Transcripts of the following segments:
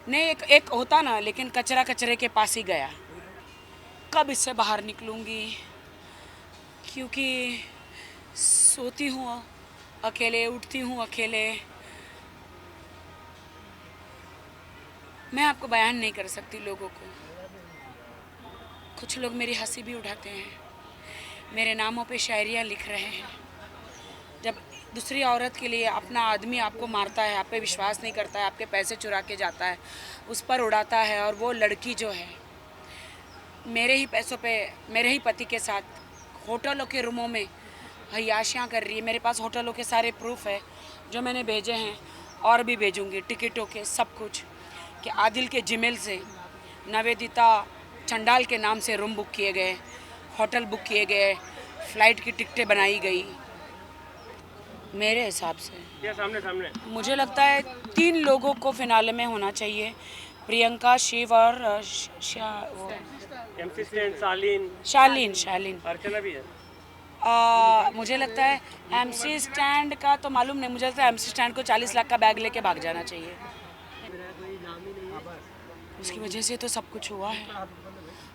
नहीं, एक एक होता ना, लेकिन कचरा कचरे के पास ही गया। कब इससे बाहर निकलूंगी, क्योंकि सोती हूँ अकेले, उठती हूँ अकेले। मैं आपको बयान नहीं कर सकती लोगों को। कुछ लोग मेरी हंसी भी उठाते हैं, मेरे नामों पे शायरियाँ लिख रहे हैं। जब दूसरी औरत के लिए अपना आदमी आपको मारता है, आप पे विश्वास नहीं करता है, आपके पैसे चुरा के जाता है, उस पर उड़ाता है, और वो लड़की जो है मेरे ही पैसों पे, मेरे ही पति के साथ होटलों के रूमों में हयाशियाँ कर रही है। मेरे पास होटलों के सारे प्रूफ है जो मैंने भेजे हैं, और भी भेजूंगी, टिकटों के सब कुछ, कि आदिल के जीमेल से नवेदिता चंडाल के नाम से रूम बुक किए गए, होटल बुक किए गए, फ़्लाइट की टिकटें बनाई गई। मेरे हिसाब से क्या सामने सामने मुझे लगता है 3 लोगों को फिनाले में होना चाहिए, प्रियंका, शिव और वो एमसी स्टैंड शालीन शालीन। अर्चना भी है। मुझे लगता है एमसी स्टैंड का तो मालूम नहीं, मुझे लगता है एमसी स्टैंड को 40 लाख का बैग लेके भाग जाना चाहिए। उसकी वजह से तो सब कुछ हुआ है।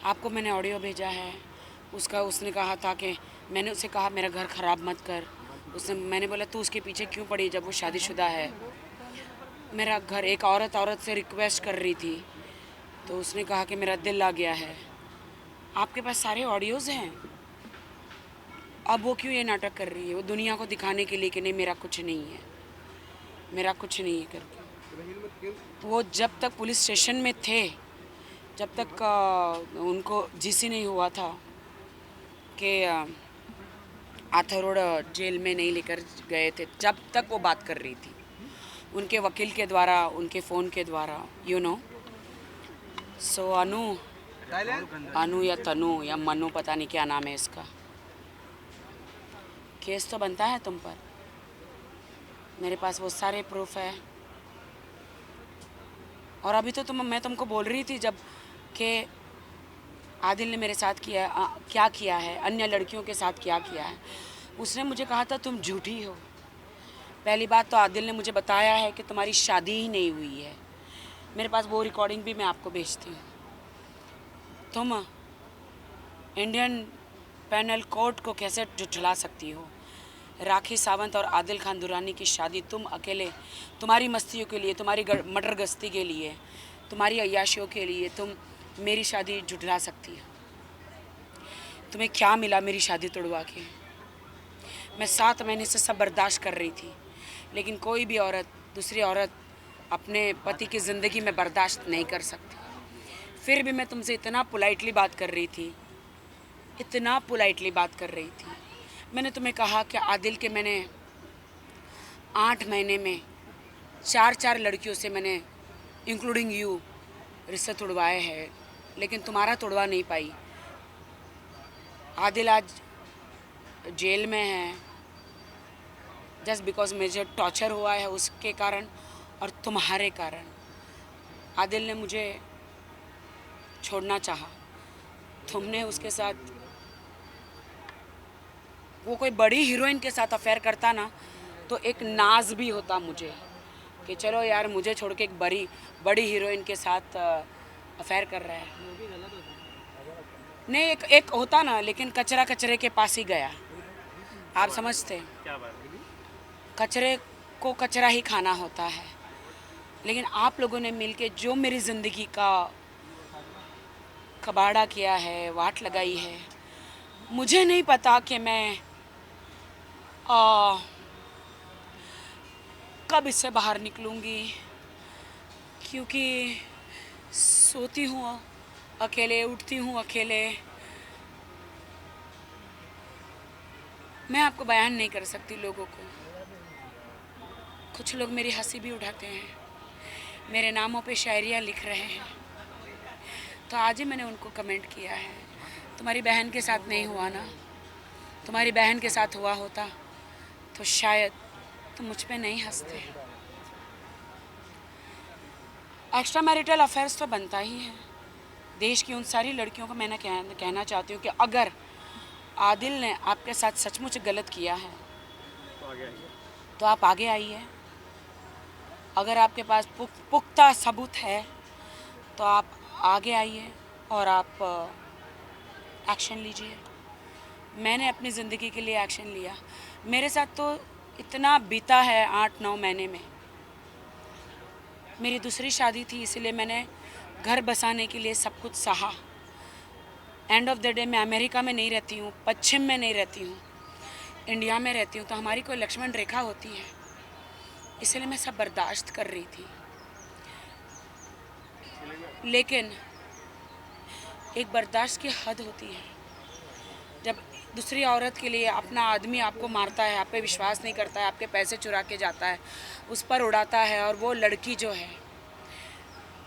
आपको मैंने ऑडियो भेजा है उसका। उसने कहा था कि मैंने उसे कहा मेरा घर ख़राब मत कर। मैंने बोला तू उसके पीछे क्यों पड़ी जब वो शादीशुदा है। मेरा घर, एक औरत से रिक्वेस्ट कर रही थी, तो उसने कहा कि मेरा दिल आ गया है। आपके पास सारे ऑडियोज़ हैं। अब वो क्यों ये नाटक कर रही है? वो दुनिया को दिखाने के लिए कि नहीं मेरा कुछ नहीं है, मेरा कुछ नहीं है करके। वो जब तक पुलिस स्टेशन में थे, जब तक उनको जीसी नहीं हुआ था कि आथर रोड जेल में नहीं लेकर गए थे, जब तक वो बात कर रही थी उनके वकील के द्वारा, उनके फ़ोन के द्वारा, यू नो। सो अनु या तनु या मनु, पता नहीं क्या नाम है इसका, केस तो बनता है तुम पर। मेरे पास वो सारे प्रूफ है। और अभी तो मैं तुमको बोल रही थी जब कि आदिल ने मेरे साथ क्या किया है, अन्य लड़कियों के साथ क्या किया है। उसने मुझे कहा था तुम झूठी हो। पहली बात तो आदिल ने मुझे बताया है कि तुम्हारी शादी ही नहीं हुई है। मेरे पास वो रिकॉर्डिंग भी मैं आपको भेजती हूँ। तुम इंडियन पैनल कोर्ट को कैसे झुठला सकती हो? राखी सावंत और आदिल खान दुरानी की शादी तुम अकेले, तुम्हारी मस्तियों के लिए, तुम्हारी मटर गश्ती के लिए, तुम्हारी अय्याशियों के लिए तुम मेरी शादी झुठला सकती हो? तुम्हें क्या मिला मेरी शादी तोड़वा के? मैं 7 महीने से सब बर्दाश्त कर रही थी, लेकिन कोई भी औरत दूसरी औरत अपने पति की ज़िंदगी में बर्दाश्त नहीं कर सकती। फिर भी मैं तुमसे इतना पोलाइटली बात कर रही थी, इतना पोलाइटली बात कर रही थी। मैंने तुम्हें कहा कि आदिल के मैंने 8 महीने में 4 लड़कियों से मैंने इंक्लूडिंग यू रिश्ते तोड़वाए हैं, लेकिन तुम्हारा तोड़वा नहीं पाई। आदिल आज जेल में है जस्ट बिकॉज मुझे टॉर्चर हुआ है उसके कारण और तुम्हारे कारण। आदिल ने मुझे छोड़ना चाहा, तुमने उसके साथ, वो कोई बड़ी हीरोइन के साथ अफेयर करता ना तो एक नाज भी होता मुझे कि चलो यार मुझे छोड़ के एक बड़ी हीरोइन के साथ अफेयर कर रहा है। नहीं, एक होता ना, लेकिन कचरा कचरे के पास ही गया। आप समझते हैं? क्या बात है? कचरे को कचरा ही खाना होता है। लेकिन आप लोगों ने मिलके जो मेरी ज़िंदगी का कबाड़ा किया है, वाट लगाई है, मुझे नहीं पता कि मैं कब इससे बाहर निकलूंगी, क्योंकि सोती हूँ अकेले, उठती हूँ अकेले। मैं आपको बयान नहीं कर सकती लोगों को। कुछ लोग मेरी हंसी भी उठाते हैं, मेरे नामों पे शायरियाँ लिख रहे हैं। तो आज ही मैंने उनको कमेंट किया है, तुम्हारी बहन के साथ नहीं हुआ ना, तुम्हारी बहन के साथ हुआ होता तो शायद तुम मुझ पे नहीं हंसते। एक्स्ट्रा मैरिटल अफेयर्स तो बनता ही है। देश की उन सारी लड़कियों को मैंने कहना चाहती हूँ कि अगर आदिल ने आपके साथ सचमुच गलत किया है तो आप आगे आइए। अगर आपके पास पुख्ता सबूत है तो आप आगे आइए और आप एक्शन लीजिए। मैंने अपनी ज़िंदगी के लिए एक्शन लिया। मेरे साथ तो इतना बीता है 8-9 महीने में। मेरी दूसरी शादी थी, इसलिए मैंने घर बसाने के लिए सब कुछ सहा। एंड ऑफ द डे मैं अमेरिका में नहीं रहती हूँ, पश्चिम में नहीं रहती हूँ, इंडिया में रहती हूँ, तो हमारी कोई लक्ष्मण रेखा होती है, इसलिए मैं सब बर्दाश्त कर रही थी। लेकिन एक बर्दाश्त की हद होती है। जब दूसरी औरत के लिए अपना आदमी आपको मारता है, आप पे विश्वास नहीं करता है, आपके पैसे चुरा के जाता है, उस पर उड़ाता है, और वो लड़की जो है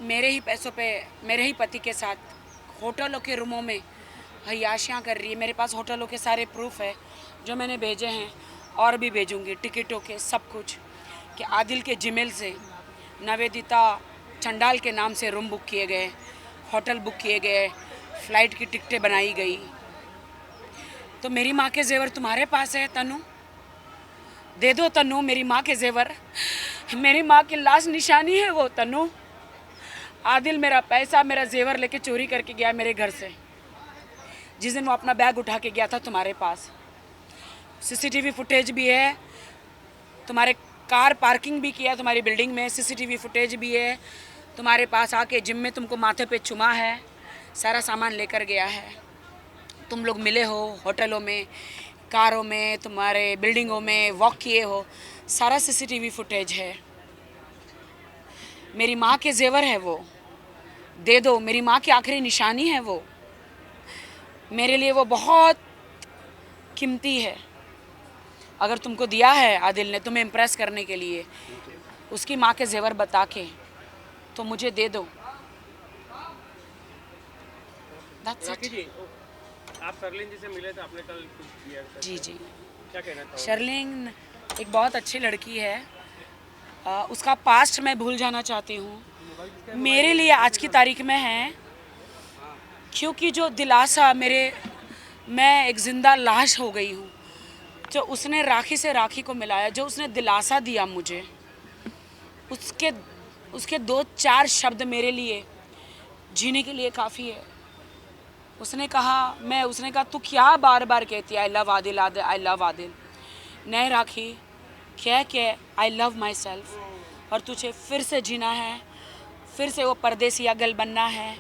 मेरे ही पैसों पे मेरे ही पति के साथ होटलों के रूमों में हयाशियाँ कर रही है। मेरे पास होटलों के सारे प्रूफ है जो मैंने भेजे हैं, और भी भेजूंगी, टिकटों के सब कुछ, कि आदिल के जीमेल से नवेदिता चंडाल के नाम से रूम बुक किए गए, होटल बुक किए गए, फ़्लाइट की टिकटें बनाई गई। तो मेरी माँ के जेवर तुम्हारे पास है तनु, दे दो तनु मेरी माँ के जेवर। मेरी माँ की लास्ट निशानी है वो तनु। आदिल मेरा पैसा, मेरा जेवर लेके चोरी करके गया मेरे घर से, जिस दिन वो अपना बैग उठा के गया था तुम्हारे पास। सीसीटीवी फुटेज भी है, तुम्हारे कार पार्किंग भी किया तुम्हारी बिल्डिंग में, सीसीटीवी फुटेज भी है। तुम्हारे पास आके जिम में तुमको माथे पे चुमा है, सारा सामान लेकर गया है। तुम लोग मिले हो होटलों में, कारों में, तुम्हारे बिल्डिंगों में वॉक किए हो, सारा सीसीटीवी फुटेज है। मेरी माँ के जेवर है वो, दे दो। मेरी माँ की आखिरी निशानी है वो, मेरे लिए वो बहुत कीमती है। अगर तुमको दिया है आदिल ने तुम्हें इम्प्रेस करने के लिए उसकी माँ के जेवर बता के, तो मुझे दे दो। That's rakhi it. जी, आप सरलिन जी से मिले थे, आपने कल कुछ किया था, जी जी। क्या कहना था? शर्लिन एक बहुत अच्छी लड़की है। उसका पास्ट मैं भूल जाना चाहती हूँ। मेरे लिए आज की तारीख में है, क्योंकि जो दिलासा मैं एक ज़िंदा लाश हो गई हूँ। जो उसने राखी से राखी को मिलाया, जो उसने दिलासा दिया मुझे, उसके 2-4 शब्द मेरे लिए जीने के लिए काफ़ी है। उसने कहा तू क्या बार बार कहती है I love Adil, I love Adil. नहीं राखी, कह के आई लव माई सेल्फ, और तुझे फिर से जीना है, फिर से वो परदेसिया गल बनना है,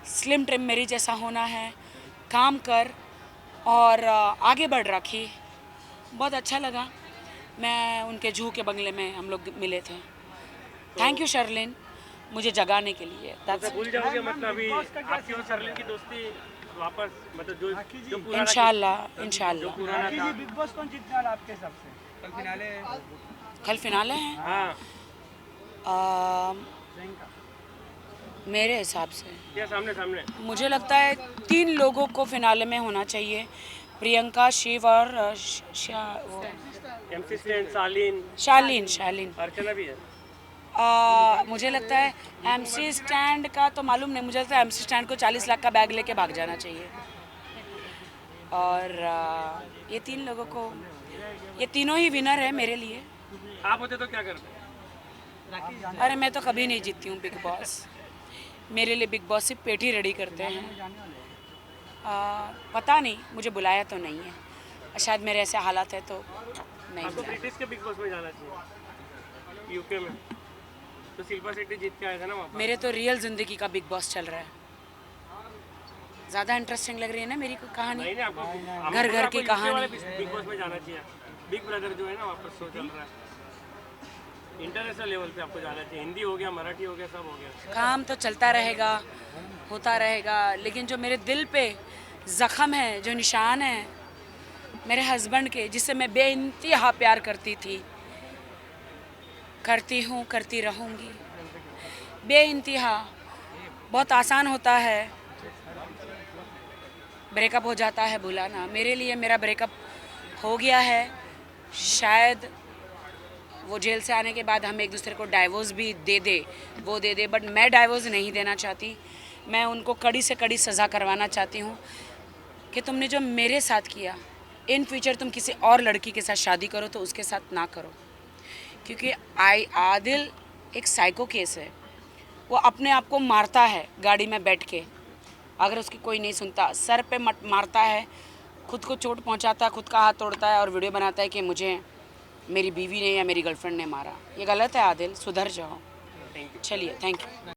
स्लिम ट्रिम मेरी जैसा होना है, काम कर और आगे बढ़। राखी बहुत अच्छा लगा, मैं उनके जूह के बंगले में हम लोग मिले थे। थैंक यू शर्लिन मुझे जगाने के लिए। तो भूल जाओगे मतलब अभी आपकी और सरलिन की दोस्ती वापस, मतलब जो पुराना इंशाल्लाह जो पुराना था। बिग बॉस कौन जीतने वाला आपके हिसाब से? कल फिनाले है। कल फिनाले हैं। हाँ, मेरे हिसाब से क्या सामने मुझे लगता है 3 लोगों को फिनाले में होना चाहिए, प्रियंका, शिव और MC स्टैंड, सालिन, शालीन। अर्चना भी है। मुझे लगता है MC स्टैंड का तो मालूम नहीं, मुझे लगता है MC स्टैंड को 40 लाख का बैग लेके भाग जाना चाहिए। और ये 3 लोगों को, ये तीनों ही विनर है मेरे लिए। आप होते तो क्या करते? अरे मैं तो कभी नहीं जीतती हूँ बिग बॉस। मेरे लिए बिग बॉस सिर्फ पेटी रेडी करते हैं। पता नहीं, मुझे बुलाया तो नहीं है, शायद मेरे ऐसे हालात है तो नहीं आपको बुलाया। ब्रिटिश के बिग बॉस में जाना चाहिए, UK में तो शिल्पा शेट्टी जीत के आए थे ना वहाँ पर। मेरे तो रियल ज़िंदगी का बिग बॉस चल रहा है, ज़्यादा इंटरेस्टिंग लग रही है ना मेरी को कहानी। नहीं आपको घर घर की कहानी। बिग बॉस में जाना चाहिए। बिग ब्रदर जो है ना वापस शो चल रहा है, इंटरनेशनल लेवल पे आपको जाना चाहिए। हिंदी हो गया, मराठी हो गया, सब हो गया। काम तो चलता रहेगा, होता रहेगा, लेकिन जो मेरे दिल पे ज़ख़म है, जो निशान है मेरे हस्बैंड के, जिससे मैं बेइंतहा प्यार करती थी, करती हूँ, करती रहूँगी बेइंतहा। बहुत आसान होता है, ब्रेकअप हो जाता है भुलाना। मेरे लिए मेरा ब्रेकअप हो गया है, शायद वो जेल से आने के बाद हम एक दूसरे को डाइवोर्स भी दे दे, बट मैं डाइवोर्स नहीं देना चाहती। मैं उनको कड़ी से कड़ी सज़ा करवाना चाहती हूँ कि तुमने जो मेरे साथ किया, इन फ्यूचर तुम किसी और लड़की के साथ शादी करो तो उसके साथ ना करो, क्योंकि आदिल एक साइको केस है। वो अपने आप को मारता है गाड़ी में बैठ के, अगर उसकी कोई नहीं सुनता, सर पे मारता है, खुद को चोट पहुंचाता है, खुद का हाथ तोड़ता है और वीडियो बनाता है कि मुझे मेरी बीवी ने या मेरी गर्लफ्रेंड ने मारा। ये गलत है आदिल, सुधर जाओ। Thank you. चलिए, थैंक यू।